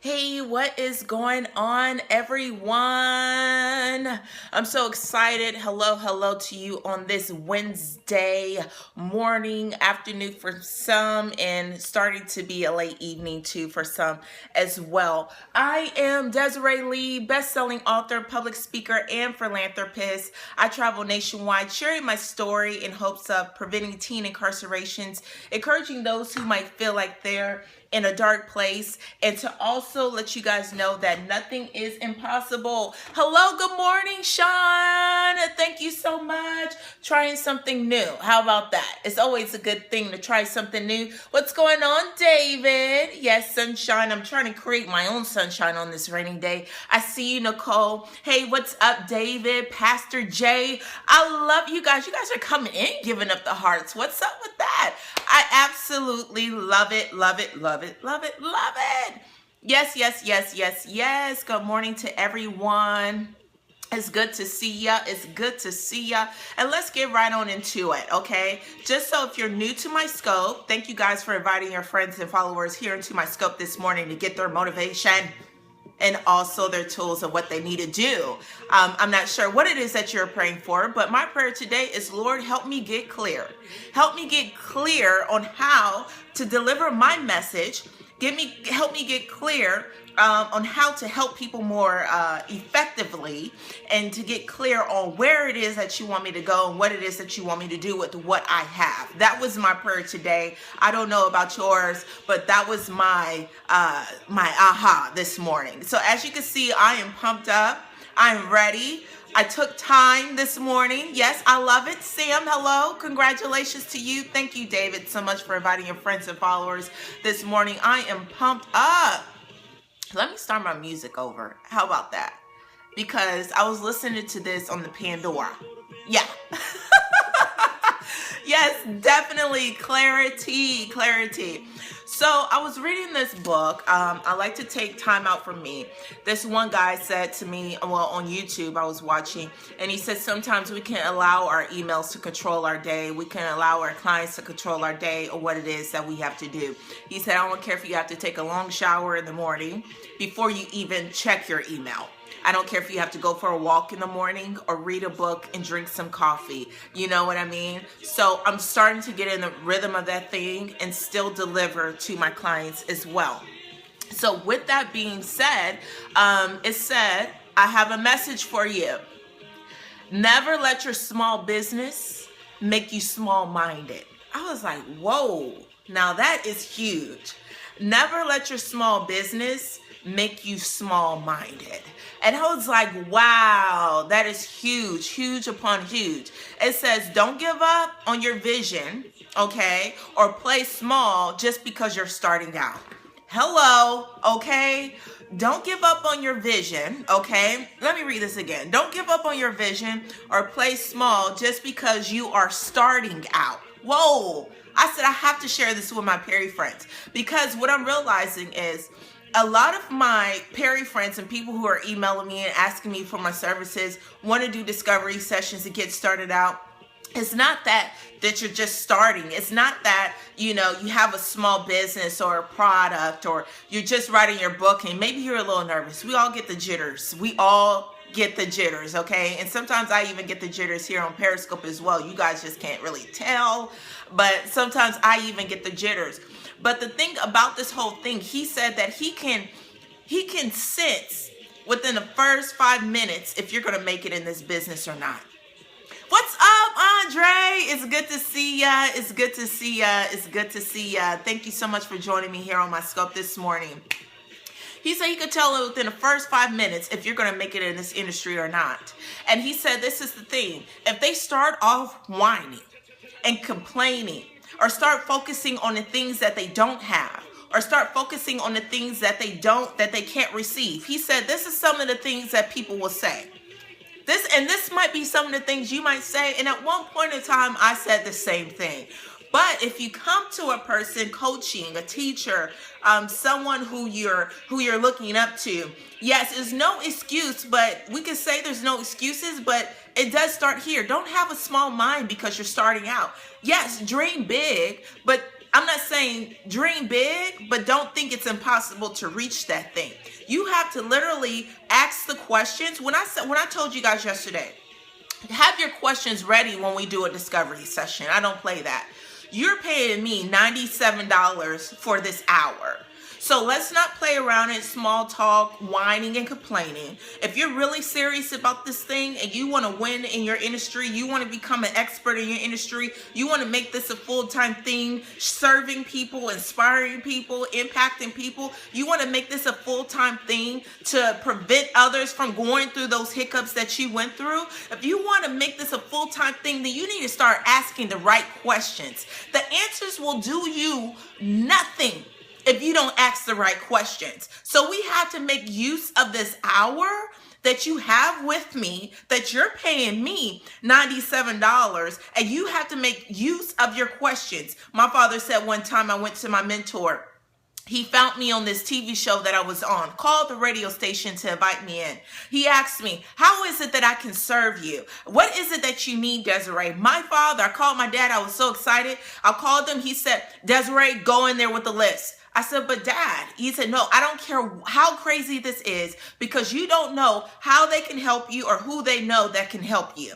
Hey, what is going on, everyone? I'm so excited. Hello to you on this Wednesday morning, afternoon for some, and starting to be a late evening too for some as well. I am Desiree Lee, best-selling author, public speaker, and philanthropist. I travel nationwide, sharing my story in hopes of preventing teen incarcerations, encouraging those who might feel like they're in a dark place, and to also let you guys know that nothing is impossible. Hello, good morning, Sean. Thank you so much. Trying something new. How about that? It's always a good thing to try something new. What's going on, David? Yes, sunshine. I'm trying to create my own sunshine on this rainy day. I see you, Nicole. Hey, what's up, David? Pastor Jay. I love you guys. You guys are coming in, giving up the hearts. What's up with that? I absolutely love it. Yes. Good morning to everyone. It's good to see ya. And let's get right on into it, okay? Just so if you're new to my scope, thank you guys for inviting your friends and followers here into my scope this morning to get their motivation and also their tools of what they need to do. I'm not sure what it is that you're praying for, but my prayer today is, Lord, help me get clear. Help me get clear on how to deliver my message. Help me get clear on how to help people more effectively, and to get clear on where it is that you want me to go and what it is that you want me to do with what I have. That was my prayer today. I don't know about yours, but that was my aha this morning. So as you can see, I am pumped up. I'm ready. I took time this morning. Yes, I love it. Sam, hello. Congratulations to you. Thank you, David, so much for inviting your friends and followers this morning. I am pumped up. Let me start my music over. How about that? Because I was listening to this on the Pandora. Yeah. Yes, definitely. Clarity. So I was reading this book. I like to take time out for me. This one guy said to me, well, on YouTube I was watching, and he said sometimes we can allow our emails to control our day. We can allow our clients to control our day or what it is that we have to do. He said, I don't care if you have to take a long shower in the morning before you even check your email. I don't care if you have to go for a walk in the morning or read a book and drink some coffee. You know what I mean? So I'm starting to get in the rhythm of that thing and still deliver to my clients as well. So with that being said, it said, I have a message for you. Never let your small business make you small-minded. I was like, whoa, now that is huge. Never let your small business make you small-minded. And I was like, wow, that is huge upon huge. It says, don't give up on your vision, okay, or play small just because you're starting out. Hello, okay? Don't give up on your vision, okay? Let me read this again. Don't give up on your vision or play small just because you are starting out. Whoa. I said I have to share this with my Perry friends, because what I'm realizing is a lot of my Perry friends and people who are emailing me and asking me for my services want to do discovery sessions to get started out. It's not that you're just starting. It's not that, you have a small business or a product, or you're just writing your book and maybe you're a little nervous. We all get the jitters. Okay? And sometimes I even get the jitters here on Periscope as well. You guys just can't really tell, but sometimes I even get the jitters. But the thing about this whole thing, he said that he can sense within the first 5 minutes if you're going to make it in this business or not. What's up, Andre? It's good to see ya. Thank you so much for joining me here on my scope this morning. He said he could tell within the first 5 minutes if you're going to make it in this industry or not. And he said this is the thing. If they start off whining and complaining, or start focusing on the things that they don't have, or start focusing on the things that they can't receive. He said this is some of the things that people will say. This might be some of the things you might say, and at one point in time I said the same thing. But if you come to a person coaching, a teacher, someone who you're looking up to, yes, there's no excuse, but we can say there's no excuses, but it does start here. Don't have a small mind because you're starting out. Yes, dream big, but I'm not saying dream big, but don't think it's impossible to reach that thing. You have to literally ask the questions. When I told you guys yesterday, have your questions ready when we do a discovery session. I don't play that. You're paying me $97 for this hour. So let's not play around in small talk, whining and complaining. If you're really serious about this thing and you want to win in your industry, you want to become an expert in your industry, you want to make this a full-time thing, serving people, inspiring people, impacting people, you want to make this a full-time thing to prevent others from going through those hiccups that you went through. If you want to make this a full-time thing, then you need to start asking the right questions. The answers will do you nothing if you don't ask the right questions. So we have to make use of this hour that you have with me, that you're paying me $97, and you have to make use of your questions. My father said one time, I went to my mentor. He found me on this TV show that I was on, called the radio station to invite me in. He asked me, how is it that I can serve you? What is it that you need, Desiree? My father, I called my dad. I was so excited. I called him. He said, Desiree, go in there with the list. I said, but Dad, he said, no, I don't care how crazy this is, because you don't know how they can help you or who they know that can help you.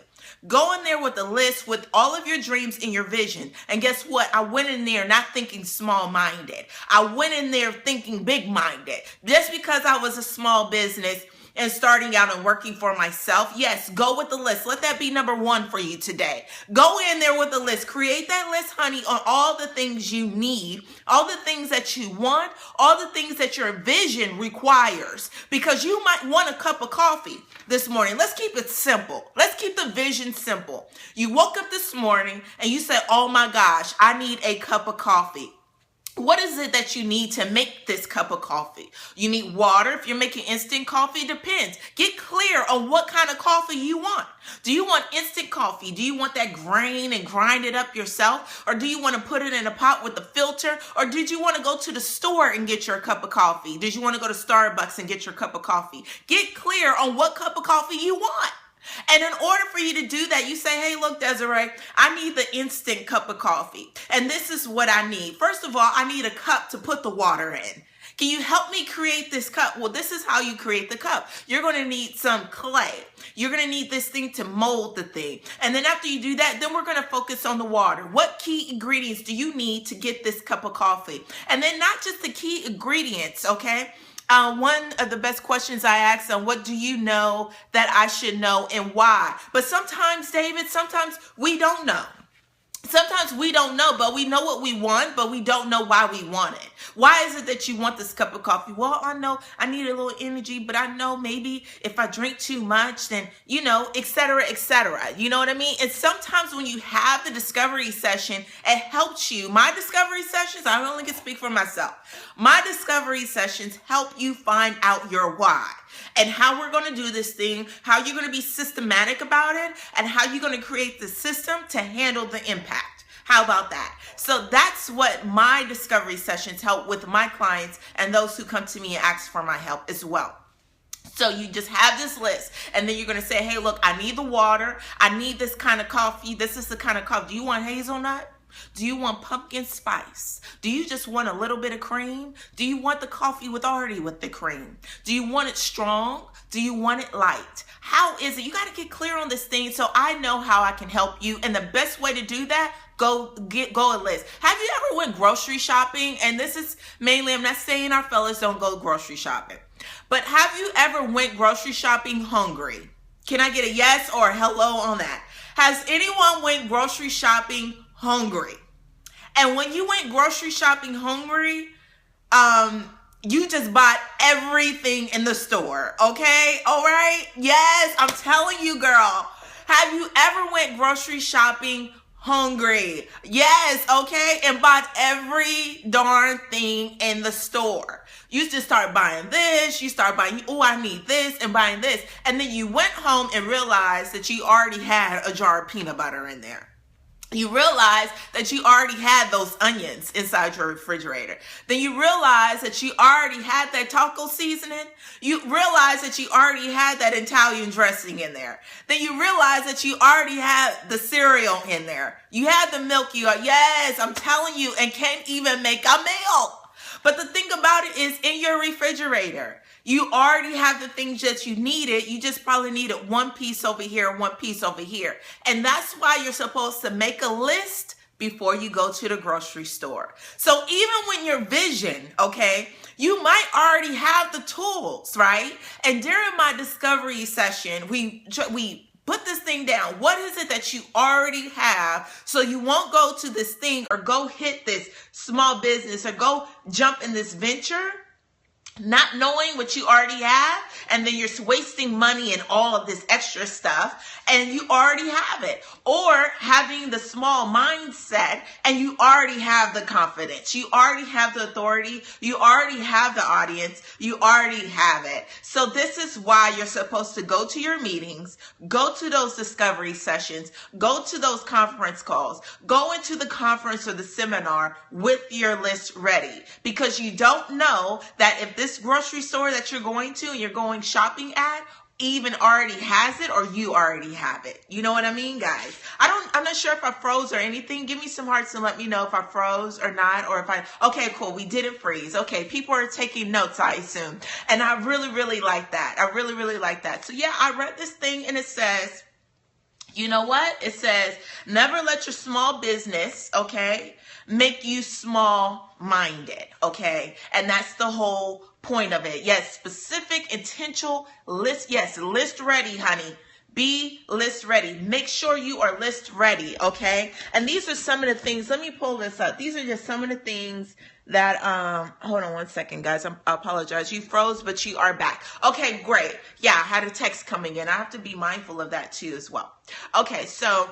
Go in there with a list with all of your dreams and your vision. And guess what? I went in there not thinking small-minded. I went in there thinking big-minded. Just because I was a small business and starting out and working for myself, yes, go with the list. Let that be number one for you today. Go in there with the list. Create that list, honey, on all the things you need, all the things that you want, all the things that your vision requires, because you might want a cup of coffee this morning. Let's keep it simple. Let's keep the vision simple. You woke up this morning and you said, oh my gosh, I need a cup of coffee. What is it that you need to make this cup of coffee? You need water. If you're making instant coffee, it depends. Get clear on what kind of coffee you want. Do you want instant coffee? Do you want that grain and grind it up yourself? Or do you want to put it in a pot with a filter? Or did you want to go to the store and get your cup of coffee? Did you want to go to Starbucks and get your cup of coffee? Get clear on what cup of coffee you want. And in order for you to do that, you say, hey, look, Desiree, I need the instant cup of coffee. And this is what I need. First of all, I need a cup to put the water in. Can you help me create this cup? Well, this is how you create the cup. You're going to need some clay. You're going to need this thing to mold the thing. And then after you do that, then we're going to focus on the water. What key ingredients do you need to get this cup of coffee? And then not just the key ingredients, okay? One of the best questions I ask them, what do you know that I should know and why? But sometimes, David, sometimes we don't know. Sometimes we don't know, but we know what we want, but we don't know why we want it. Why is it that you want this cup of coffee? Well, I know I need a little energy, but I know maybe if I drink too much, then, you know, et cetera, et cetera. You know what I mean? And sometimes when you have the discovery session, it helps you. My discovery sessions, I only can speak for myself. My discovery sessions help you find out your why and how we're going to do this thing, how you're going to be systematic about it, and how you're going to create the system to handle the impact. How about that? So that's what my discovery sessions help with my clients and those who come to me and ask for my help as well. So you just have this list, and then you're going to say, hey, look, I need the water. I need this kind of coffee. This is the kind of coffee. Do you want hazelnut? Do you want pumpkin spice? Do you just want a little bit of cream? Do you want the coffee with the cream? Do you want it strong? Do you want it light? How is it? You got to get clear on this thing so I know how I can help you. And the best way to do that, go a list. Have you ever went grocery shopping? And this is mainly, I'm not saying our fellas don't go grocery shopping, but have you ever went grocery shopping hungry? Can I get a yes or a hello on that? Has anyone went grocery shopping hungry? And when you went grocery shopping hungry, you just bought everything in the store, okay? All right? Yes, I'm telling you, girl. Have you ever went grocery shopping hungry? Yes, okay? And bought every darn thing in the store. You just start buying this, you start buying, oh, I need this, and buying this. And then you went home and realized that you already had a jar of peanut butter in there. You realize that you already had those onions inside your refrigerator. Then you realize that you already had that taco seasoning. You realize that you already had that Italian dressing in there. Then you realize that you already had the cereal in there. You had the milk. You are, yes, I'm telling you, and can't even make a meal. But the thing about it is, in your refrigerator, you already have the things that you needed. You just probably needed one piece over here, one piece over here. And that's why you're supposed to make a list before you go to the grocery store. So even when your vision, okay, you might already have the tools, right? And during my discovery session, we put this thing down. What is it that you already have so you won't go to this thing or go hit this small business or go jump in this venture not knowing what you already have, and then you're wasting money and all of this extra stuff, and you already have it. Or having the small mindset and you already have the confidence, you already have the authority, you already have the audience, you already have it. So this is why you're supposed to go to your meetings, go to those discovery sessions, go to those conference calls, go into the conference or the seminar with your list ready, because you don't know that if this grocery store that you're going to and you're going shopping at even already has it, or you already have it. You know what I mean, guys? I'm not sure if I froze or anything. Give me some hearts and let me know if I froze or not, or if okay, cool. We didn't freeze. Okay. People are taking notes, I assume. And I really, really like that. I really, really like that. So yeah, I read this thing and it says, you know what? It says, never let your small business, okay, make you small-minded, okay? And that's the whole point of it. Yes, specific, intentional list. Yes, list ready, honey. Be list ready. Make sure you are list ready, okay? And these are some of the things. Let me pull this up. These are just some of the things that, hold on one second, guys. I apologize. You froze, but you are back. Okay, great. Yeah, I had a text coming in. I have to be mindful of that too as well. Okay, so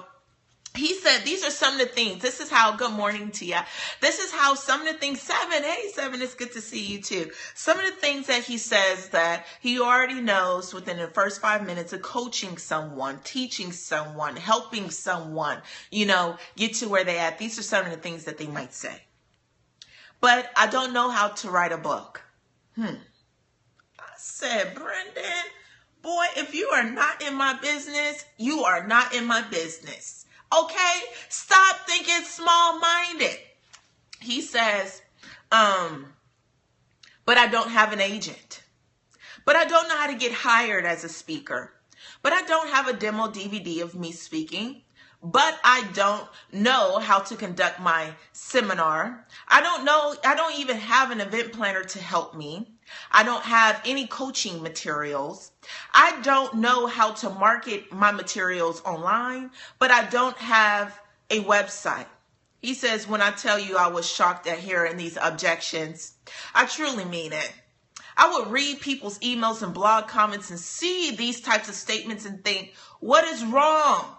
he said, these are some of the things. This is how, good morning to you. This is how some of the things, Seven, hey, Seven, it's good to see you too. Some of the things that he says that he already knows within the first 5 minutes of coaching someone, teaching someone, helping someone, get to where they at. These are some of the things that they might say. But I don't know how to write a book. I said, Brendan, boy, if you are not in my business, you are not in my business. Okay? Stop thinking small-minded. He says, but I don't have an agent. But I don't know how to get hired as a speaker. But I don't have a demo DVD of me speaking. But I don't know how to conduct my seminar. I don't even have an event planner to help me. I don't have any coaching materials. I don't know how to market my materials online, but I don't have a website. He says, when I tell you I was shocked at hearing these objections, I truly mean it. I would read people's emails and blog comments and see these types of statements and think, what is wrong?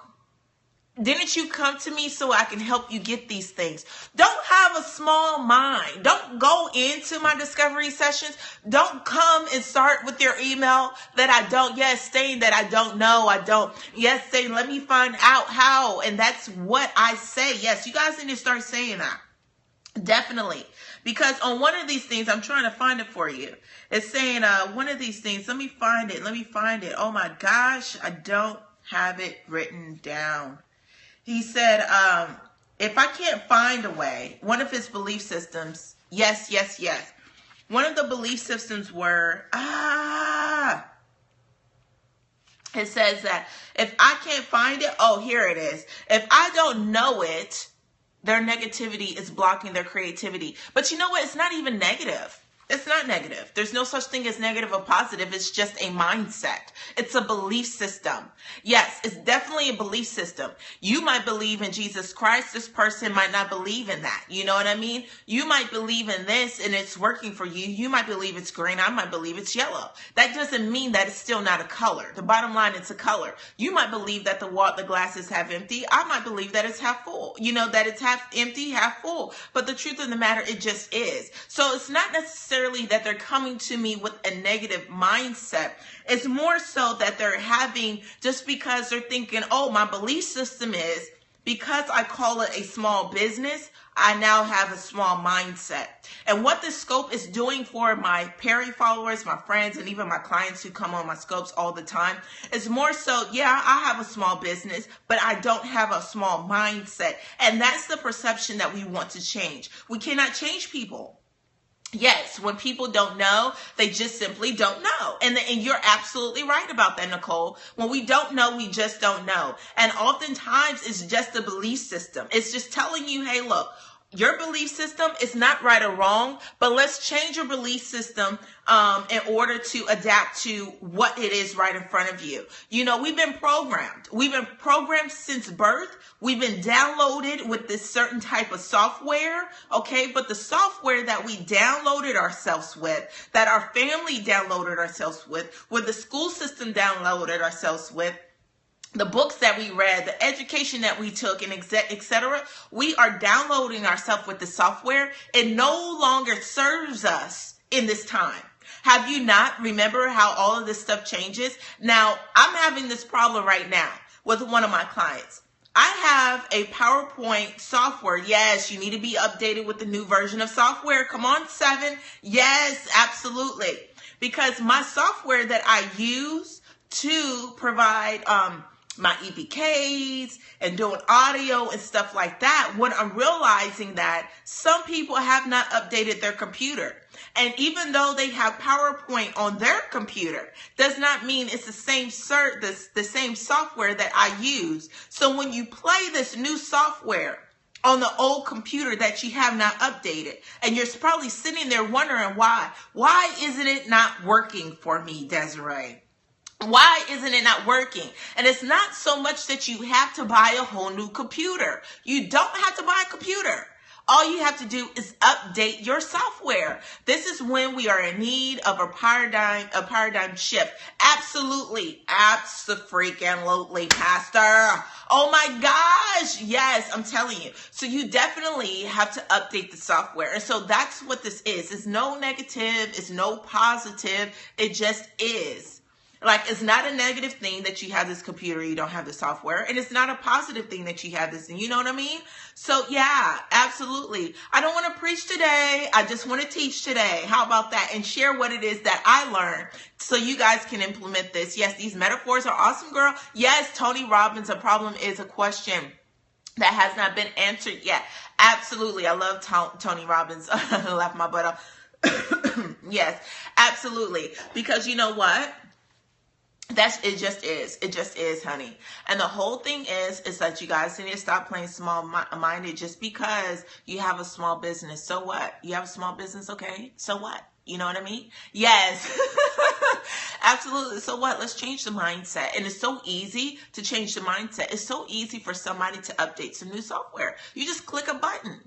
Didn't you come to me so I can help you get these things? Don't have a small mind. Don't go into my discovery sessions. Don't come and start with your email that I don't, saying that I don't know. Saying, let me find out how. And that's what I say. Yes, you guys need to start saying that. Definitely. Because on one of these things, I'm trying to find it for you. It's saying one of these things. Let me find it. Oh my gosh, I don't have it written down. He said, if I can't find a way, one of his belief systems, yes. One of the belief systems were, it says that if I can't find it, here it is. If I don't know it, their negativity is blocking their creativity. But you know what? It's not even negative. It's not negative. There's no such thing as negative or positive. It's just a mindset. It's a belief system. Yes, it's definitely a belief system. You might believe in Jesus Christ. This person might not believe in that. You know what I mean? You might believe in this and it's working for you. You might believe it's green. I might believe it's yellow. That doesn't mean that it's still not a color. The bottom line, it's a color. You might believe that the glass is half empty. I might believe that it's half full. That it's half empty, half full. But the truth of the matter, it just is. So it's not necessarily that they're coming to me with a negative mindset. It's more so that they're having, just because they're thinking, my belief system is, because I call it a small business, I now have a small mindset. And what this scope is doing for my Perry followers, my friends, and even my clients who come on my scopes all the time is more so, yeah, I have a small business, but I don't have a small mindset. And that's the perception that we want to change. We cannot change people. Yes, when people don't know, they just simply don't know. And you're absolutely right about that, Nicole. When we don't know, we just don't know. And oftentimes it's just a belief system. It's just telling you, hey, look, your belief system is not right or wrong, but let's change your belief system in order to adapt to what it is right in front of you. You know, we've been programmed. We've been programmed since birth. We've been downloaded with this certain type of software, okay? But the software that we downloaded ourselves with, that our family downloaded ourselves with the school system downloaded ourselves with, the books that we read, the education that we took, and etc., we are downloading ourselves with the software. It no longer serves us in this time. Have you not? Remember how all of this stuff changes? Now, I'm having this problem right now with one of my clients. I have a PowerPoint software. Yes, you need to be updated with the new version of software. Come on, 7. Yes, absolutely. Because my software that I use to provide my EPKs and doing audio and stuff like that, when I'm realizing that some people have not updated their computer. And even though they have PowerPoint on their computer, does not mean it's the same the same software that I use. So when you play this new software on the old computer that you have not updated, and you're probably sitting there wondering why isn't it not working for me, Desiree? Why isn't it not working? And it's not so much that you have to buy a whole new computer. You don't have to buy a computer. All you have to do is update your software. This is when we are in need of a paradigm shift. Absolutely. Abso-freaking-lutely, Pastor. Oh my gosh. Yes, I'm telling you. So you definitely have to update the software. And so that's what this is. It's no negative. It's no positive. It just is. Like, it's not a negative thing that you have this computer, you don't have the software. And it's not a positive thing that you have this, and you know what I mean? So yeah, absolutely. I don't want to preach today. I just want to teach today. How about that? And share what it is that I learned so you guys can implement this. Yes, these metaphors are awesome, girl. Yes, Tony Robbins, a problem is a question that has not been answered yet. Absolutely. I love Tony Robbins. I laugh my butt off. Yes, absolutely. Because you know what? It just is, honey. And the whole thing is that you guys need to stop playing small-minded just because you have a small business. So what? You have a small business, okay? So what? You know what I mean? Yes. Absolutely. So what? Let's change the mindset. And it's so easy to change the mindset. It's so easy for somebody to update some new software. You just click a button.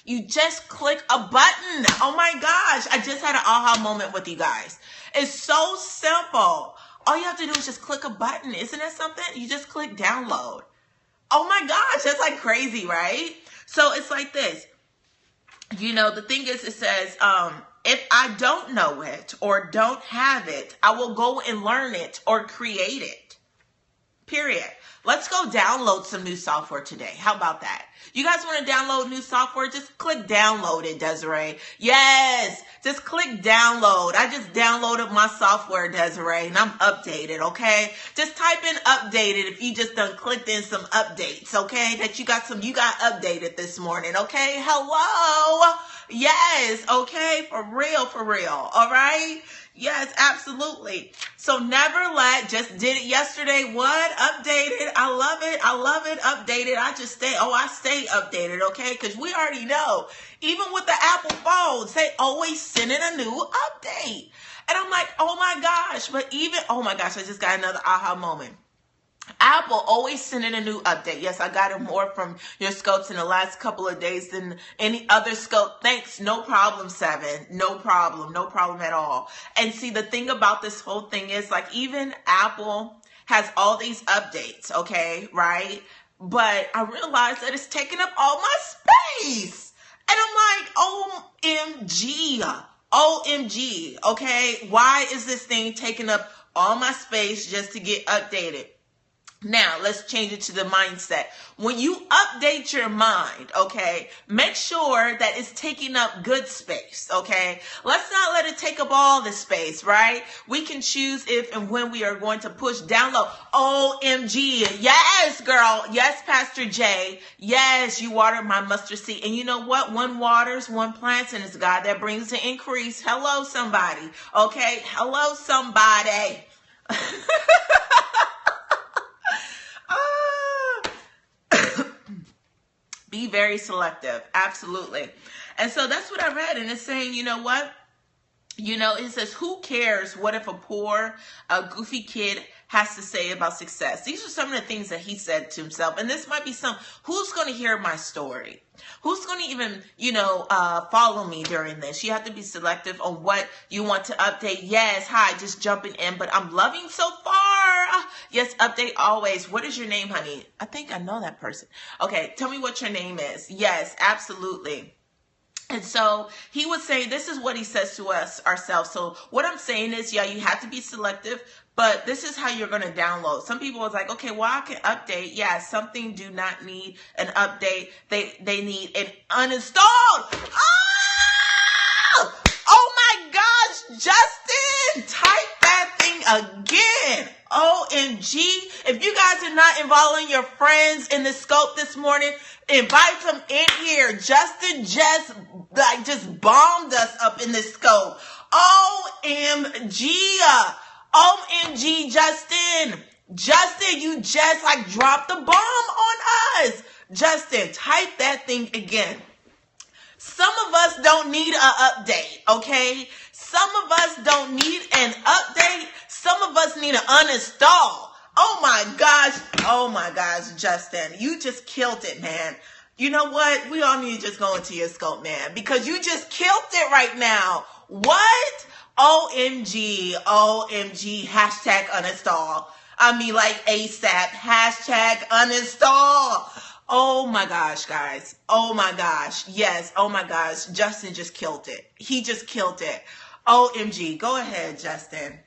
You just click a button. Oh my gosh. I just had an aha moment with you guys. It's so simple. All you have to do is just click a button. Isn't that something? You just click download. Oh my gosh, that's like crazy, right? So it's like this. You know, the thing is, it says, if I don't know it or don't have it, I will go and learn it or create it. Period. Let's go download some new software today. How about that? You guys want to download new software? Just click download it, Desiree. Yes, just click download. I just downloaded my software, Desiree, and I'm updated, okay? Just type in updated if you just done clicked in some updates, okay? That you got updated this morning, okay? Hello? Yes, okay? For real, all right? Yes, absolutely. So never just did it yesterday. What? Updated. I love it. Updated. I stay updated, okay? Because we already know, even with the Apple phones, they always sending a new update. And I'm like, oh my gosh. I just got another aha moment. Apple always sending a new update. Yes, I got it more from your scopes in the last couple of days than any other scope. Thanks. No problem, 7. No problem at all. And see, the thing about this whole thing is, like, even Apple has all these updates, okay, right? But I realized that it's taking up all my space. And I'm like, OMG, okay? Why is this thing taking up all my space just to get updated? Now, let's change it to the mindset. When you update your mind, okay, make sure that it's taking up good space, okay? Let's not let it take up all the space, right? We can choose if and when we are going to push download. OMG. Yes, girl. Yes, Pastor J. Yes, you watered my mustard seed. And you know what? One waters, one plants, and it's God that brings the increase. Hello, somebody. Okay? Hello, somebody. Be very selective. Absolutely. And so that's what I read. And it's saying, you know what? You know, it says, who cares what if a poor, goofy kid has to say about success? These are some of the things that he said to himself. And this might be who's going to hear my story? Who's going to even, follow me during this? You have to be selective on what you want to update. Yes, hi, just jumping in, but I'm loving so far. Yes, update always. What is your name, honey? I think I know that person. Okay, tell me what your name is. Yes, absolutely. And so he would say, this is what he says to us ourselves. So what I'm saying is, yeah, you have to be selective, but this is how you're going to download. Some people was like, okay, well, I can update. Yeah, something do not need an update. They need an uninstalled. Oh my gosh, Justin, type that thing again. OMG. If you guys are not involving your friends in the scope this morning, invite them in here. Justin just bombed us up in the scope. OMG. OMG, Justin. Justin, you just dropped the bomb on us. Justin, type that thing again. Some of us don't need an update, okay? Some of us don't need an update. Some of us need an uninstall. Oh my gosh, Justin. You just killed it, man. You know what? We all need to just go into your scope, man, because you just killed it right now. What? OMG, OMG, hashtag uninstall. I mean, ASAP, hashtag uninstall. Oh my gosh, guys. Oh my gosh. Yes. Oh my gosh. Justin just killed it. He just killed it. OMG. Go ahead, Justin.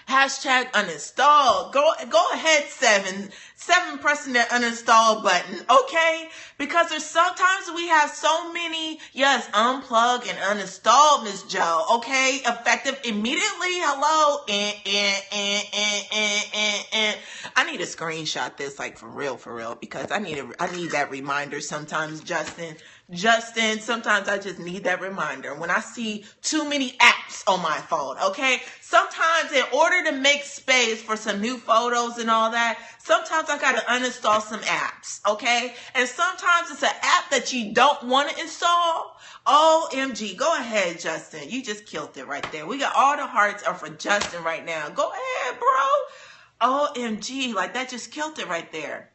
Hashtag uninstall. Go ahead, seven pressing that uninstall button, okay? Because there's sometimes we have so many, yes, unplug and uninstall, Miss Joe, okay? Effective immediately. Hello. I need to screenshot this, for real, because I need that reminder sometimes, Justin. Sometimes I just need that reminder when I see too many apps on my phone, okay? Sometimes in order to make space for some new photos and all that, sometimes I got to uninstall some apps, okay? And sometimes it's an app that you don't want to install. OMG. Go ahead, Justin. You just killed it right there. We got all the hearts are for Justin right now. Go ahead, bro. OMG. That just killed it right there.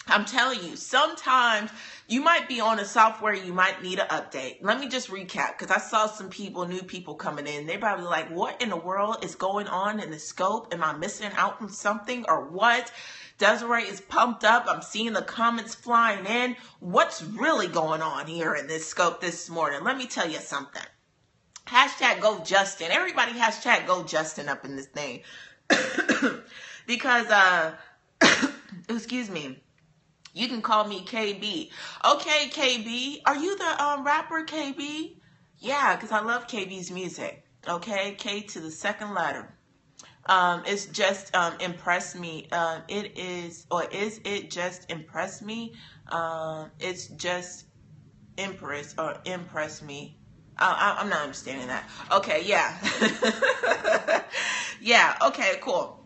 I'm telling you, sometimes you might be on a software, you might need an update. Let me just recap, because I saw some new people coming in. They're probably like, what in the world is going on in the scope? Am I missing out on something or what? Desiree is pumped up. I'm seeing the comments flying in. What's really going on here in this scope this morning? Let me tell you something. Hashtag go Justin. Everybody hashtag go Justin up in this thing. Because, excuse me. You can call me KB. Okay, KB. Are you the rapper KB? Yeah, because I love KB's music. Okay, K to the second letter. It's just impressed me. Is it just impressed me? It's just impress me. I'm not understanding that. Okay, yeah. Yeah, okay, cool.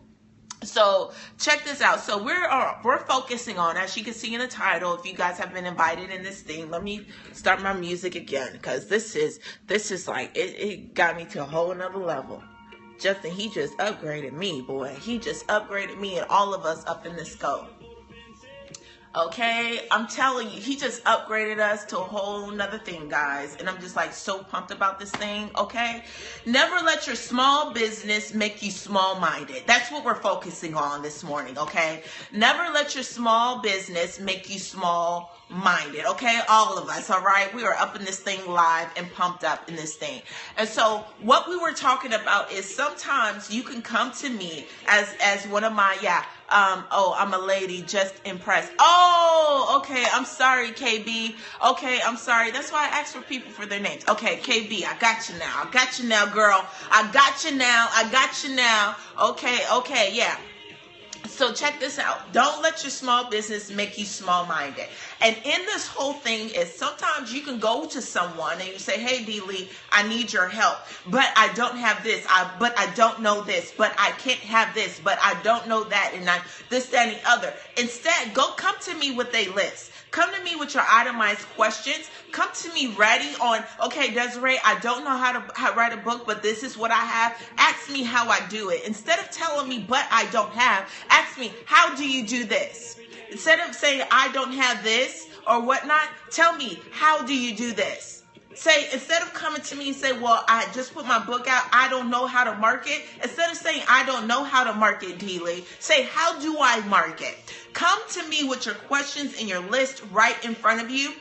So check this out. So we're focusing on, as you can see in the title, if you guys have been invited in this thing, let me start my music again, because this is it got me to a whole nother level. Justin, he just upgraded me, boy. He just upgraded me and all of us up in the scope. Okay, I'm telling you, he just upgraded us to a whole nother thing, guys. And I'm just so pumped about this thing, okay? Never let your small business make you small-minded. That's what we're focusing on this morning, okay? Never let your small business make you small minded, okay? All of us, all right? We are up in this thing live and pumped up in this thing. And so what we were talking about is sometimes you can come to me as one of my, oh, I'm a lady, just impressed. Oh, okay, I'm sorry, KB. Okay, I'm sorry. That's why I asked for people for their names. Okay, KB, I got you now. I got you now, girl. I got you now. I got you now. Okay, yeah. So check this out. Don't let your small business make you small-minded. And in this whole thing is sometimes you can go to someone and you say, hey, DLee, I need your help, but I don't have this. But I don't know this, but I can't have this, but I don't know that, and this, that, and the other. Instead, come to me with a list. Come to me with your itemized questions. Come to me ready on, okay, Desiree, I don't know how to write a book, but this is what I have. Ask me how I do it. Instead of telling me, but I don't have, ask me, how do you do this? Instead of saying, I don't have this or whatnot, tell me, how do you do this? Say, instead of coming to me and say, well, I just put my book out, I don't know how to market. Instead of saying, I don't know how to market, DLee, say, how do I market? Come to me with your questions and your list right in front of you.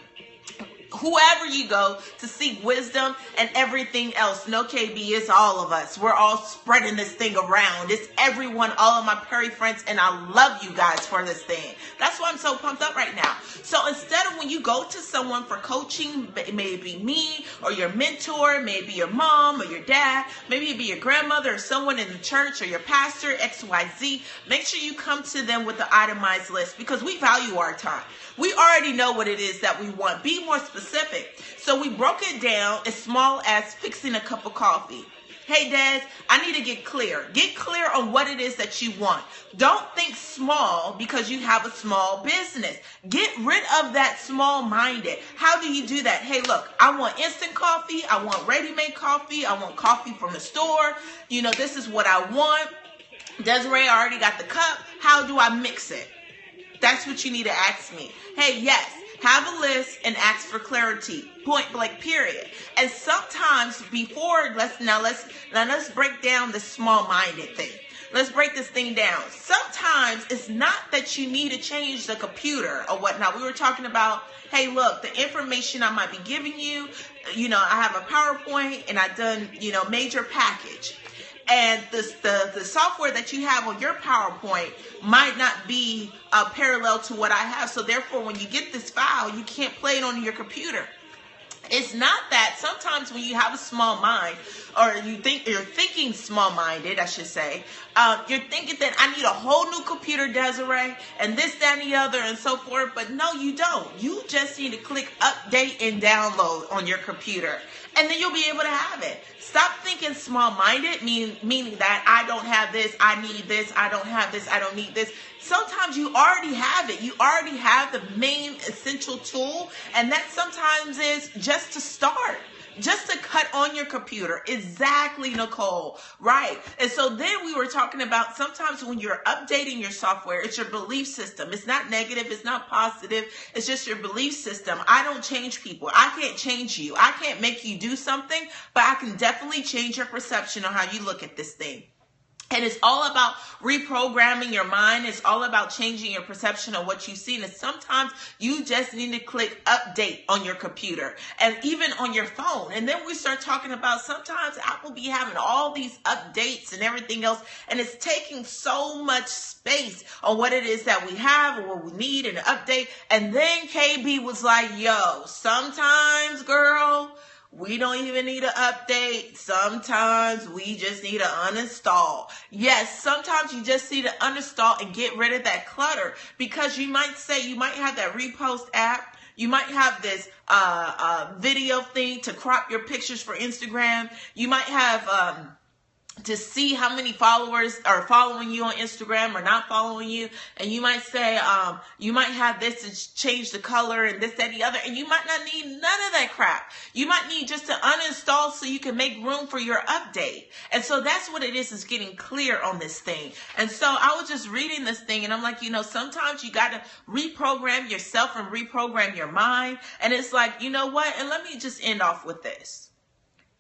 Whoever you go to seek wisdom and everything else. No, KB, it's all of us. We're all spreading this thing around. It's everyone, all of my Perry friends, and I love you guys for this thing. That's why I'm so pumped up right now. So instead of when you go to someone for coaching, maybe me or your mentor, maybe your mom or your dad, maybe it be your grandmother or someone in the church or your pastor, XYZ, make sure you come to them with the itemized list because we value our time. We already know what it is that we want. Be more specific. So we broke it down as small as fixing a cup of coffee. Hey, Des, I need to get clear. Get clear on what it is that you want. Don't think small because you have a small business. Get rid of that small-minded. How do you do that? Hey, look, I want instant coffee. I want ready-made coffee. I want coffee from the store. You know, this is what I want. Desiree, I already got the cup. How do I mix it? That's what you need to ask me. Hey, yes, have a list and ask for clarity. Point blank, period. And sometimes before, let's break down the small-minded thing. Let's break this thing down. Sometimes it's not that you need to change the computer or whatnot. We were talking about, hey, look, the information I might be giving you, I have a PowerPoint and I've done, major package. And the software that you have on your PowerPoint might not be parallel to what I have. So therefore, when you get this file, you can't play it on your computer. It's not that. Sometimes when you have a small mind, or you're thinking small-minded, I should say, you're thinking that I need a whole new computer, Desiree, and this, that, and the other, and so forth. But no, you don't. You just need to click update and download on your computer, and then you'll be able to have it. Stop thinking small-minded, meaning that I don't have this, I need this, I don't have this, I don't need this. Sometimes you already have it. You already have the main essential tool, and that sometimes is just to start. Just to cut on your computer. Exactly, Nicole. Right. And so then we were talking about sometimes when you're updating your software, it's your belief system. It's not negative. It's not positive. It's just your belief system. I don't change people. I can't change you. I can't make you do something, but I can definitely change your perception on how you look at this thing. And it's all about reprogramming your mind. It's all about changing your perception of what you see. And sometimes you just need to click update on your computer and even on your phone. And then we start talking about sometimes Apple be having all these updates and everything else. And it's taking so much space on what it is that we have or what we need and an update. And then KB was like, yo, sometimes, girl, we don't even need an update. Sometimes we just need to uninstall. Yes, sometimes you just need to uninstall and get rid of that clutter because you might have that repost app. You might have this video thing to crop your pictures for Instagram. You might have to see how many followers are following you on Instagram or not following you. And you might say, you might have this to change the color and this, that, and the other. And you might not need none of that crap. You might need just to uninstall so you can make room for your update. And so that's what it is getting clear on this thing. And so I was just reading this thing and I'm like, sometimes you got to reprogram yourself and reprogram your mind. And it's like, you know what? And let me just end off with this.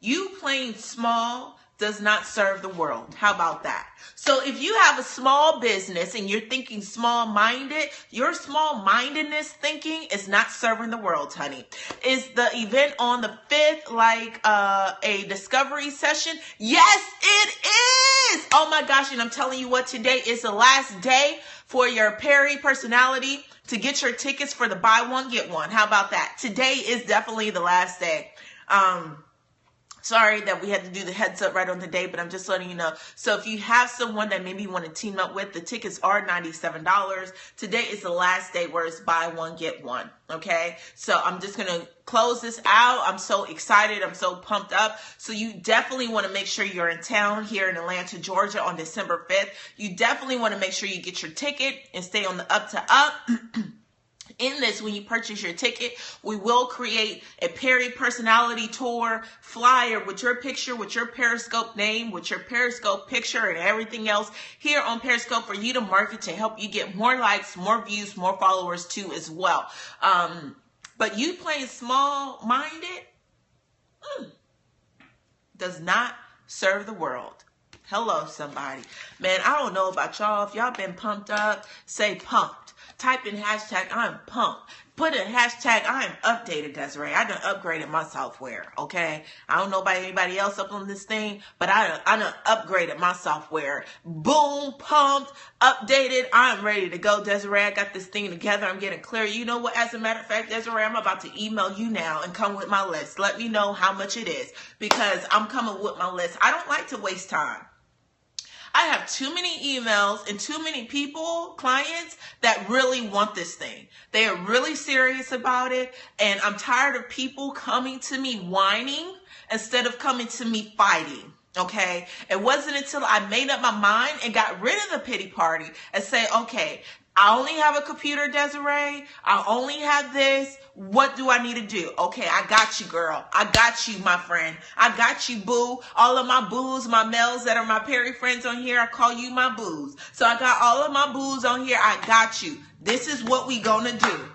You playing small does not serve the world. How about that? So if you have a small business and you're thinking small-minded, your small-mindedness thinking is not serving the world, honey. Is the event on the 5th like a discovery session? Yes, it is. Oh my gosh, and I'm telling you what, today is the last day for your Perry personality to get your tickets for the buy one, get one. How about that? Today is definitely the last day. Sorry that we had to do the heads up right on the day, but I'm just letting you know. So if you have someone that maybe you want to team up with, the tickets are $97. Today is the last day where it's buy one, get one. Okay. So I'm just going to close this out. I'm so excited. I'm so pumped up. So you definitely want to make sure you're in town here in Atlanta, Georgia on December 5th. You definitely want to make sure you get your ticket and stay on the up to up. In this, when you purchase your ticket, we will create a Perry personality tour flyer with your picture, with your Periscope name, with your Periscope picture and everything else here on Periscope for you to market to help you get more likes, more views, more followers too as well. But you playing small-minded does not serve the world. Hello, somebody. Man, I don't know about y'all. If y'all been pumped up, say pumped. Type in hashtag I'm pumped. Put in hashtag I am updated, Desiree. I done upgraded my software, okay? I don't know about anybody else up on this thing, but I done upgraded my software. Boom, pumped, updated. I'm ready to go, Desiree. I got this thing together. I'm getting clear. You know what? As a matter of fact, Desiree, I'm about to email you now and come with my list. Let me know how much it is because I'm coming with my list. I don't like to waste time. I have too many emails and too many people, clients that really want this thing. They are really serious about it. And I'm tired of people coming to me whining instead of coming to me fighting. Okay. It wasn't until I made up my mind and got rid of the pity party and say, okay, I only have a computer, Desiree. I only have this. What do I need to do? Okay, I got you, girl. I got you, my friend. I got you, boo. All of my boos, my males that are my Perry friends on here, I call you my boos. So I got all of my boos on here. I got you. This is what we gonna do.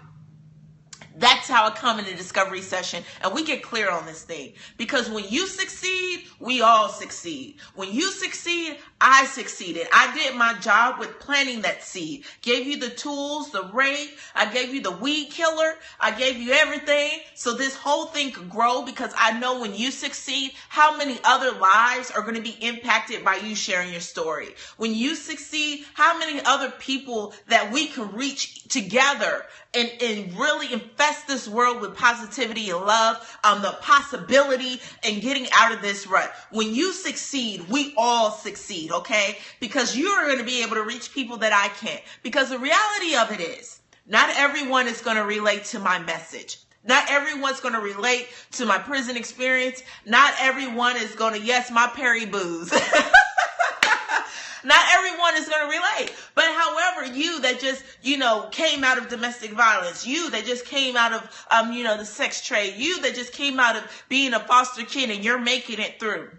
That's how I come in the discovery session and we get clear on this thing. Because when you succeed, we all succeed. When you succeed, I succeeded. I did my job with planting that seed. Gave you the tools, the rake. I gave you the weed killer. I gave you everything so this whole thing could grow because I know when you succeed, how many other lives are going to be impacted by you sharing your story. When you succeed, how many other people that we can reach together and really infest this world with positivity and love, the possibility and getting out of this rut. When you succeed, we all succeed, okay? Because you are going to be able to reach people that I can't. Because the reality of it is, not everyone is going to relate to my message. Not everyone's going to relate to my prison experience. Not everyone is going to, yes, my Perry booze. Not everyone is going to relate. But however, you that just, came out of domestic violence, you that just came out of, the sex trade, you that just came out of being a foster kid and you're making it through.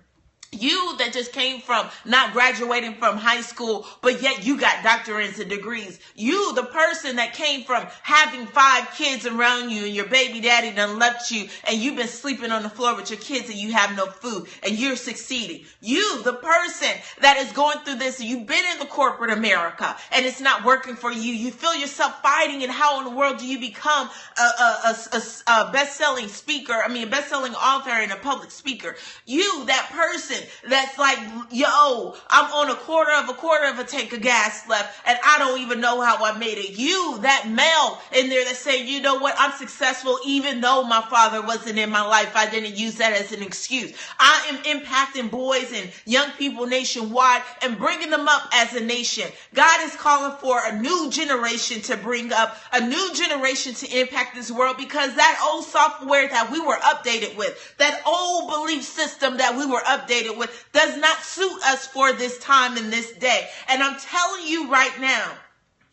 You that just came from not graduating from high school, but yet you got doctorates and degrees. You, the person that came from having 5 kids around you and your baby daddy done left you and you've been sleeping on the floor with your kids and you have no food and you're succeeding. You, the person that is going through this and you've been in the corporate America and it's not working for you. You feel yourself fighting and how in the world do you become a best-selling speaker? A best-selling author and a public speaker. You, that person that's like, yo, I'm on a quarter of a tank of gas left and I don't even know how I made it. You, that male in there that say, you know what, I'm successful even though my father wasn't in my life. I didn't use that as an excuse. I am impacting boys and young people nationwide and bringing them up as a nation. God is calling for a new generation to bring up, a new generation to impact this world because that old software that we were updated with, that old belief system that we were updated with does not suit us for this time and this day. And I'm telling you right now,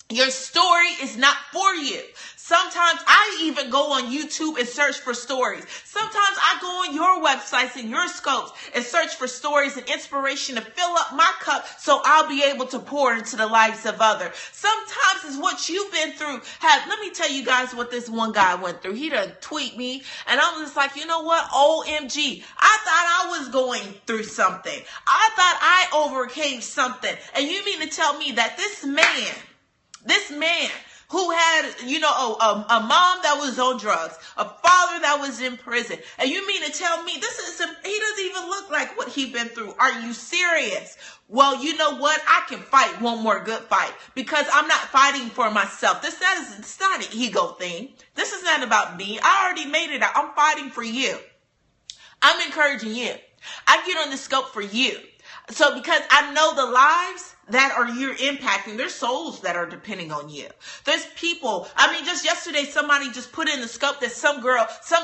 your story is not for you. Sometimes I even go on YouTube and search for stories. Sometimes I go on your websites and your scopes and search for stories and inspiration to fill up my cup so I'll be able to pour into the lives of others. Sometimes it's what you've been through. Let me tell you guys what this one guy went through. He done tweet me and I'm just like, you know what? OMG. I thought I was going through something. I thought I overcame something. And you mean to tell me that this man who had, a mom that was on drugs, a father that was in prison. And you mean to tell me he doesn't even look like what he's been through. Are you serious? Well, you know what? I can fight one more good fight because I'm not fighting for myself. It's not an ego thing. This is not about me. I already made it out. I'm fighting for you. I'm encouraging you. I get on the scope for you. So because I know the lives that you're impacting, there's souls that are depending on you. There's people. Just yesterday, somebody just put in the scope that some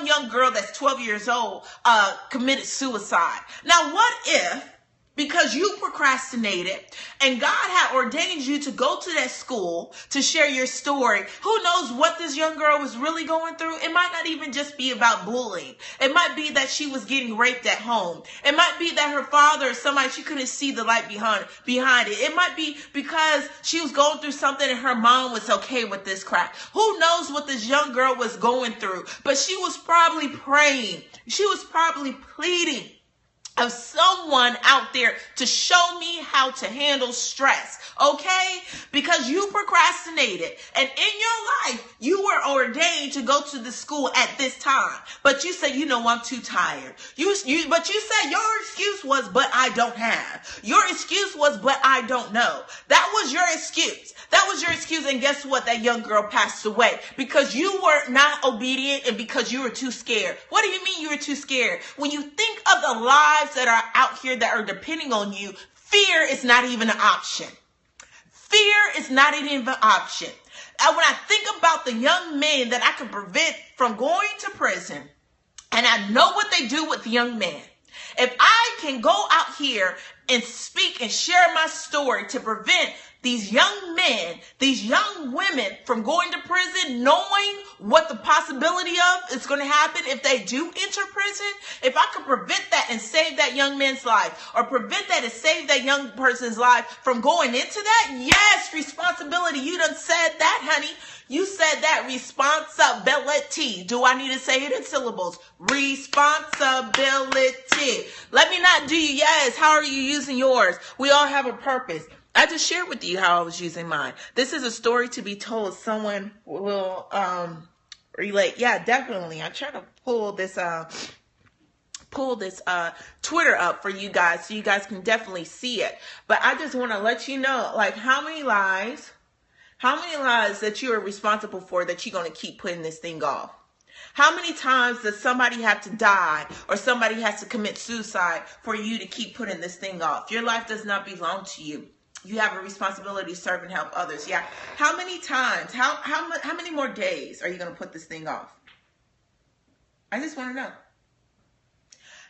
young girl that's 12 years old, committed suicide. Now, what if, because you procrastinated and God had ordained you to go to that school to share your story, who knows what this young girl was really going through? It might not even just be about bullying. It might be that she was getting raped at home. It might be that her father or somebody, she couldn't see the light behind it. It might be because she was going through something and her mom was okay with this crap. Who knows what this young girl was going through? But she was probably praying. She was probably pleading of someone out there to show me how to handle stress, okay? Because you procrastinated, and in your life, you were ordained to go to the school at this time, but you said, I'm too tired. But you said your excuse was, but I don't have. Your excuse was, but I don't know. That was your excuse. That was your excuse, and guess what? That young girl passed away because you were not obedient and because you were too scared. What do you mean you were too scared? When you think of the lives that are out here that are depending on you, fear is not even an option. Fear is not even an option. And when I think about the young men that I could prevent from going to prison, and I know what they do with the young men, if I can go out here and speak and share my story to prevent these young men, these young women from going to prison, knowing what the possibility of is going to happen if they do enter prison, if I could prevent that and save that young man's life, or prevent that and save that young person's life from going into that, yes, responsibility. You done said that, honey. You said that, responsibility. Do I need to say it in syllables? Responsibility. Let me not do you. Yes. How are you using yours? We all have a purpose. I just shared with you how I was using mine. This is a story to be told. Someone will relate. Yeah, definitely. I try to pull this Twitter up for you guys so you guys can definitely see it. But I just want to let you know, like, how many lies that you are responsible for that you're going to keep putting this thing off? How many times does somebody have to die or somebody has to commit suicide for you to keep putting this thing off? Your life does not belong to you. You have a responsibility to serve and help others. Yeah. How many times, how many more days are you going to put this thing off? I just want to know.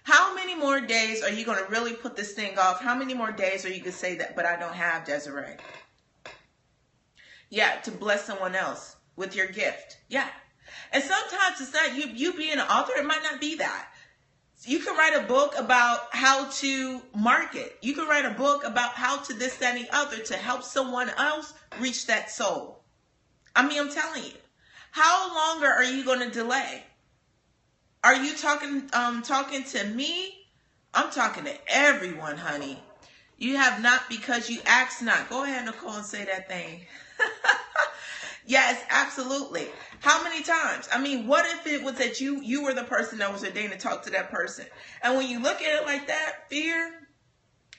How many more days are you going to really put this thing off? How many more days are you going to say that, but I don't have, Desiree? Yeah, to bless someone else with your gift. Yeah. And sometimes it's not you being an author. It might not be that. You can write a book about how to market. You can write a book about how to this, that, and the other to help someone else reach that soul. I'm telling you. How longer are you going to delay? Are you talking to me? I'm talking to everyone, honey. You have not because you ask not. Go ahead, Nicole, and say that thing. Yes, absolutely. How many times? What if it was that you were the person that was ordained to talk to that person? And when you look at it like that, fear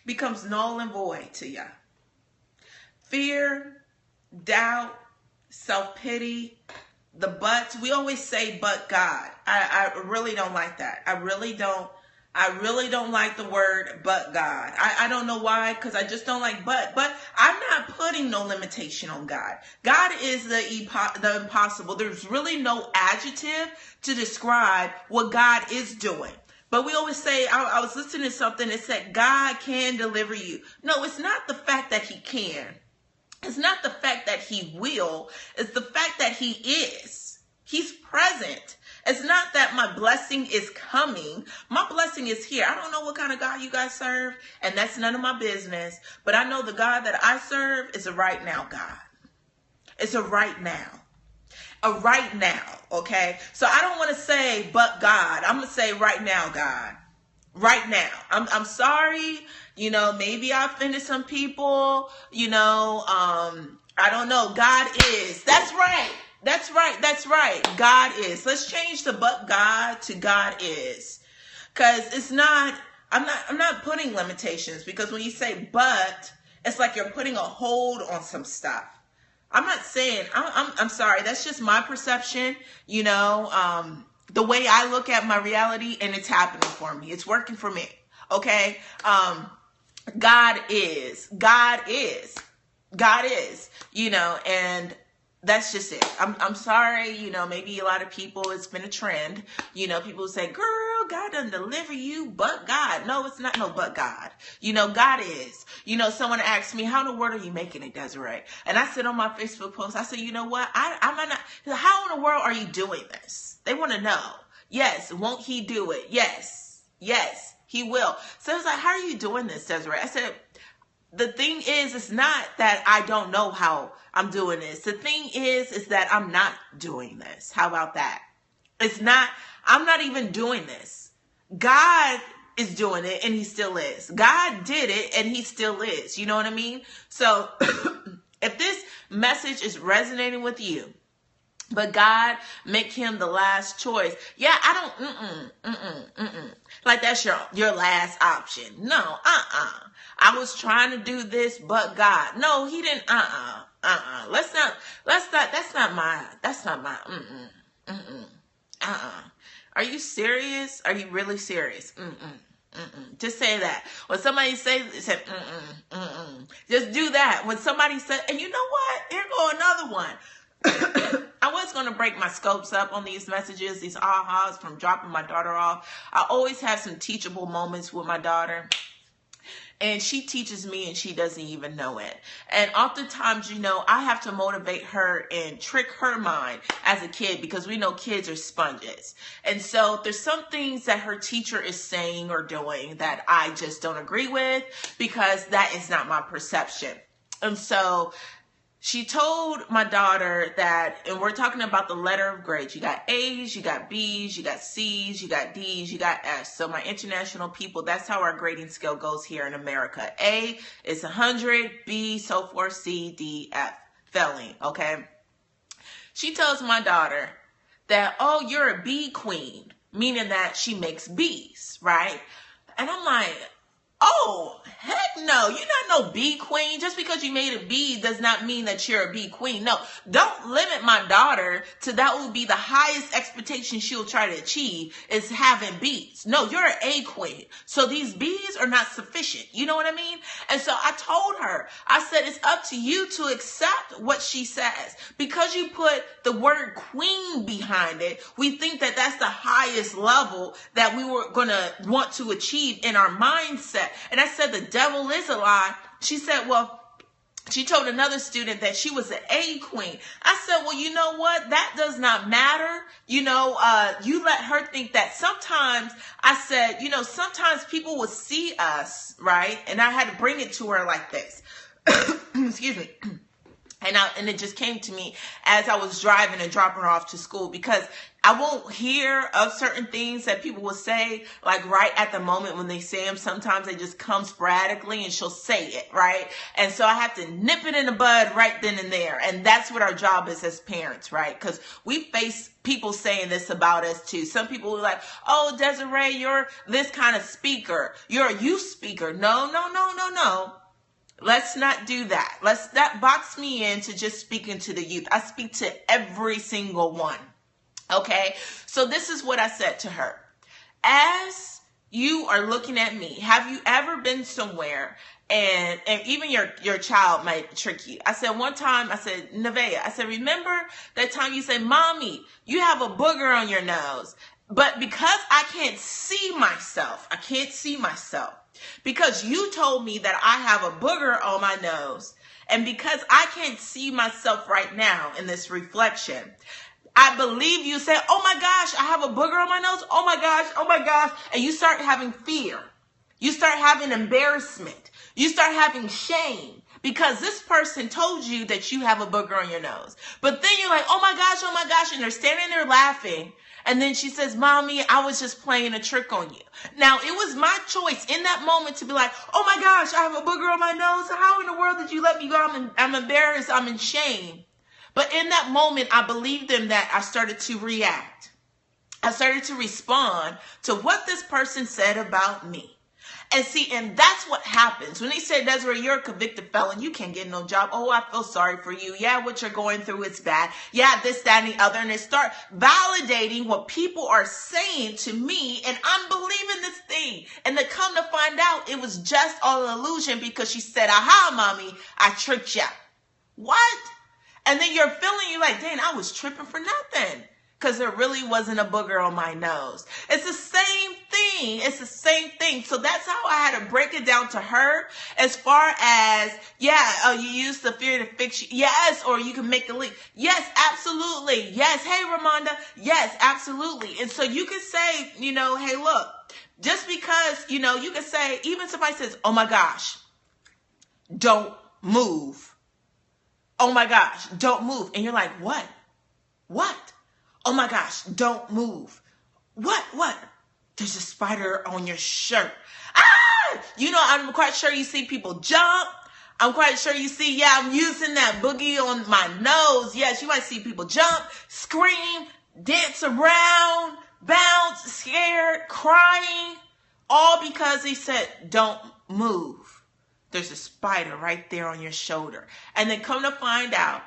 becomes null and void to you. Fear, doubt, self-pity, the buts. We always say, but God. I really don't like that. I really don't like the word, but God. I don't know why, because I just don't like but I'm not putting no limitation on God. God is the impossible. There's really no adjective to describe what God is doing. But we always say, I was listening to something that said, God can deliver you. No, it's not the fact that he can. It's not the fact that he will. It's the fact that he is. He's present. It's not that my blessing is coming. My blessing is here. I don't know what kind of God you guys serve, and that's none of my business. But I know the God that I serve is a right now God. It's a right now. A right now, okay? So I don't want to say, but God. I'm going to say right now, God. Right now. I'm sorry. You know, maybe I offended some people. You know, I don't know. God is. That's right. That's right. That's right. God is. Let's change the but God to God is. Because it's not, I'm not putting limitations, because when you say but, it's like you're putting a hold on some stuff. I'm not saying, I'm sorry. That's just my perception, you know, the way I look at my reality, and it's happening for me. It's working for me. Okay. God is, you know, and that's just it. I'm sorry, you know, maybe a lot of people, it's been a trend, you know, people say, girl, God doesn't deliver you, but God. No, it's not no but God. You know, God is. You know, someone asked me, how in the world are you making it, Desiree? And I said on my Facebook post, I said, you know what? I'm not, how in the world are you doing this? They want to know. Yes, won't he do it? Yes, he will. So it's like, how are you doing this, Desiree? I said, the thing is, it's not that I don't know how I'm doing this. The thing is that I'm not doing this. How about that? It's not, I'm not even doing this. God is doing it, and he still is. God did it, and he still is. You know what I mean? So if this message is resonating with you, but God make him the last choice. Yeah, I don't, like that's your last option. No, I was trying to do this, but God. No, he didn't, That's not my, Are you serious? Are you really serious? Just say that. When somebody say just do that. When somebody said, and you know what? Here go another one. I was going to break my scopes up on these messages, these ahas from dropping my daughter off. I always have some teachable moments with my daughter. And she teaches me, and she doesn't even know it. And oftentimes, you know, I have to motivate her and trick her mind as a kid, because we know kids are sponges. And so there's some things that her teacher is saying or doing that I just don't agree with, because that is not my perception. And so she told my daughter that, and we're talking about the letter of grades. You got A's, you got B's, you got C's, you got D's, you got F's. So my international people, that's how our grading scale goes here in America. A is 100, B, so forth, C, D, F, failing, okay? She tells my daughter that, oh, you're a B queen, meaning that she makes B's, right? And I'm like, oh, heck no. You're not no B queen. Just because you made a B does not mean that you're a B queen. No, don't limit my daughter to that will be the highest expectation she'll try to achieve is having B's. No, you're an A queen. So these B's are not sufficient. You know what I mean? And so I told her, I said, it's up to you to accept what she says. Because you put the word queen behind it, we think that that's the highest level that we were going to want to achieve in our mindset. And I said, the devil is a lie. She said, well, she told another student that she was an A queen. I said, well, you know what? That does not matter. You know, you let her think that. Sometimes I said, you know, sometimes people will see us, right? And I had to bring it to her like this. Excuse me. And it just came to me as I was driving and dropping her off to school, because I won't hear of certain things that people will say like right at the moment when they say them. Sometimes they just come sporadically and she'll say it, right? And so I have to nip it in the bud right then and there. And that's what our job is as parents, right? Because we face people saying this about us too. Some people are like, oh, Desiree, you're this kind of speaker. You're a youth speaker. No. Let's not do that. Let's not box me into just speaking to the youth. I speak to every single one. Okay. So this is what I said to her. As you are looking at me, have you ever been somewhere and even your child might trick you? I said one time, I said, Nevaeh, I said, remember that time you said, mommy, you have a booger on your nose. But because I can't see myself, because you told me that I have a booger on my nose, and because I can't see myself right now in this reflection, I believe you say, oh my gosh, I have a booger on my nose. Oh my gosh, oh my gosh. And you start having fear. You start having embarrassment. You start having shame because this person told you that you have a booger on your nose. But then you're like, oh my gosh. And they're standing there laughing. And then she says, Mommy, I was just playing a trick on you. Now, it was my choice in that moment to be like, oh my gosh, I have a booger on my nose. How in the world did you let me go? I'm embarrassed. I'm in shame. But in that moment, I believed them that I started to react. I started to respond to what this person said about me. And see, and that's what happens. When they say, Desiree, you're a convicted felon, you can't get no job. Oh, I feel sorry for you. Yeah, what you're going through is bad. Yeah, this, that, and the other. And they start validating what people are saying to me. And I'm believing this thing. And they come to find out it was just all an illusion because she said, aha, Mommy, I tricked you. What? And then you're feeling, you're like, dang, I was tripping for nothing. Because there really wasn't a booger on my nose. It's the same thing. It's the same thing. So that's how I had to break it down to her as far as, yeah, you use the fear to fix you. Yes, or you can make the leap. Yes, absolutely. Yes. Hey, Ramonda. Yes, absolutely. And so you can say, you know, hey, look, just because, you know, you can say, even somebody says, oh my gosh, don't move. Oh my gosh, don't move. And you're like, what? What? Oh my gosh, don't move. What? There's a spider on your shirt. Ah! You know, I'm quite sure you see people jump. I'm quite sure you see, yeah, I'm using that boogie on my nose. Yes, you might see people jump, scream, dance around, bounce, scared, crying. All because he said, don't move. There's a spider right there on your shoulder. And then come to find out,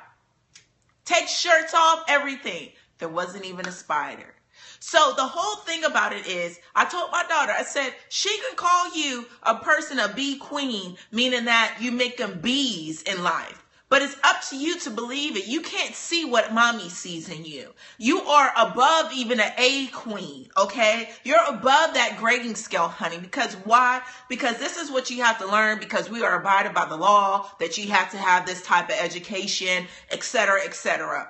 take shirts off, everything. There wasn't even a spider. So the whole thing about it is, I told my daughter, I said, she can call you a person, a bee queen, meaning that you make them bees in life. But it's up to you to believe it. You can't see what Mommy sees in you. You are above even an A queen, okay? You're above that grading scale, honey. Because why? Because this is what you have to learn, because we are abided by the law that you have to have this type of education, etc., etc.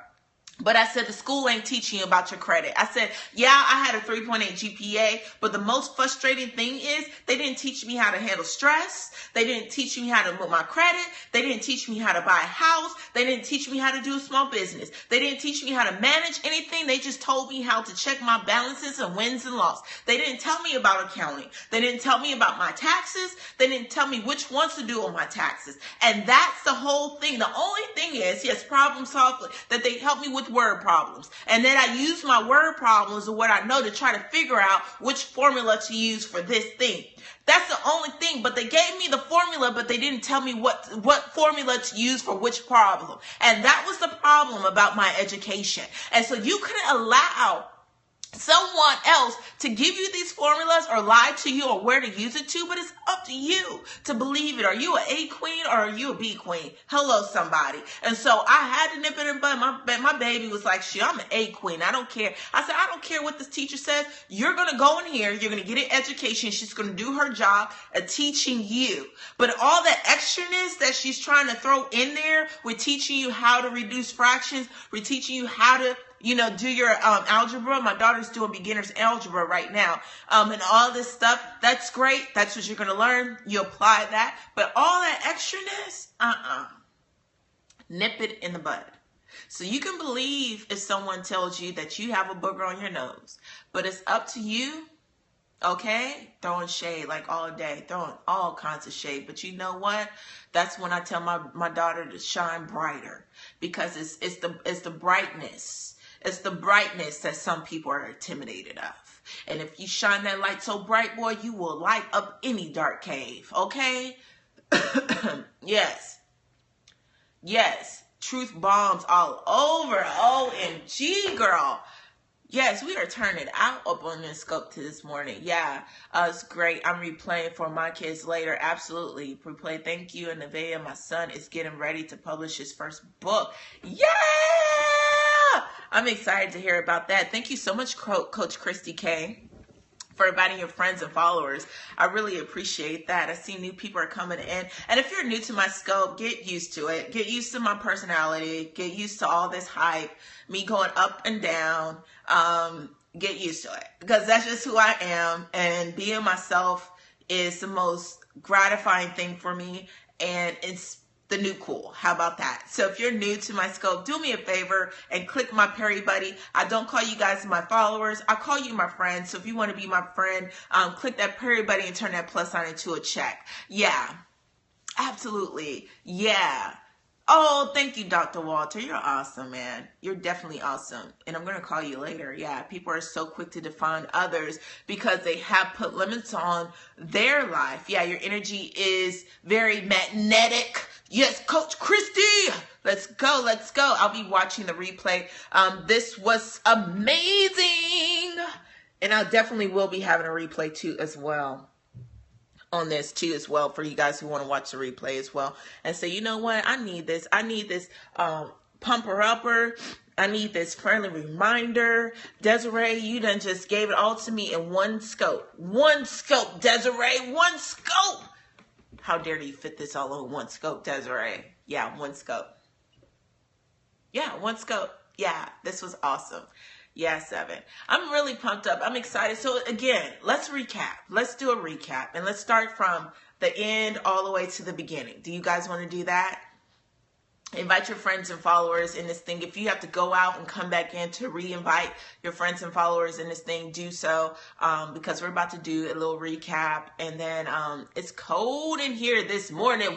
But I said, the school ain't teaching you about your credit. I said, yeah, I had a 3.8 GPA, but the most frustrating thing is they didn't teach me how to handle stress. They didn't teach me how to move my credit. They didn't teach me how to buy a house. They didn't teach me how to do a small business. They didn't teach me how to manage anything. They just told me how to check my balances and wins and losses. They didn't tell me about accounting. They didn't tell me about my taxes. They didn't tell me which ones to do on my taxes. And that's the whole thing. The only thing is, yes, problem solving, that they help me with word problems. And then I use my word problems or what I know to try to figure out which formula to use for this thing. That's the only thing. But they gave me the formula, but they didn't tell me what formula to use for which problem. And that was the problem about my education. And so you couldn't allow someone else to give you these formulas or lie to you or where to use it to, but it's up to you to believe it. Are you an A queen or are you a B queen? Hello, somebody. And so I had to nip it in the bud. My baby was like, shit, I'm an A queen. I don't care. I said, I don't care what this teacher says. You're going to go in here. You're going to get an education. She's going to do her job of teaching you. But all that extraness that she's trying to throw in there, we're teaching you how to reduce fractions. We're teaching you how to do your algebra. My daughter's doing beginner's algebra right now. And all this stuff, that's great. That's what you're going to learn. You apply that. But all that extraness, nip it in the bud. So you can believe if someone tells you that you have a booger on your nose. But it's up to you, okay? Throwing shade like all day. Throwing all kinds of shade. But you know what? That's when I tell my daughter to shine brighter. Because it's the brightness. It's the brightness that some people are intimidated of. And if you shine that light so bright, boy, you will light up any dark cave, okay? Yes. Yes. Truth bombs all over. OMG, girl. Yes, we are turning out up on this scope to this morning. Yeah, it's great. I'm replaying for my kids later. Absolutely. Replay. Thank you. And Nevaeh, my son, is getting ready to publish his first book. Yeah! I'm excited to hear about that. Thank you so much, Coach Christy K, for inviting your friends and followers. I really appreciate that. I see new people are coming in. And if you're new to my scope, get used to it. Get used to my personality. Get used to all this hype, me going up and down. Get used to it, because that's just who I am. And being myself is the most gratifying thing for me. And it's the new cool. How about that? So if you're new to my scope, do me a favor and click my Perry Buddy. I don't call you guys my followers. I call you my friends. So if you want to be my friend, click that Perry Buddy and turn that plus sign into a check. Yeah, absolutely. Yeah. Oh, thank you, Dr. Walter. You're awesome, man. You're definitely awesome. And I'm going to call you later. Yeah, people are so quick to define others because they have put limits on their life. Yeah, your energy is very magnetic. Yes, Coach Christy. Let's go. Let's go. I'll be watching the replay. This was amazing. And I definitely will be having a replay too as well. On this too as well, for you guys who want to watch the replay as well and say, you know what, I need this pumper upper, I need this friendly reminder. Desiree, you done just gave it all to me in one scope, Desiree, one scope. How dare you fit this all in one scope, Desiree? Yeah, one scope. Yeah, one scope. Yeah, this was awesome. Yeah, 7. I'm really pumped up. I'm excited. So again, let's recap. Let's do a recap. And let's start from the end all the way to the beginning. Do you guys want to do that? Invite your friends and followers in this thing. If you have to go out and come back in to re-invite your friends and followers in this thing, do so. Because we're about to do a little recap. And then it's cold in here this morning.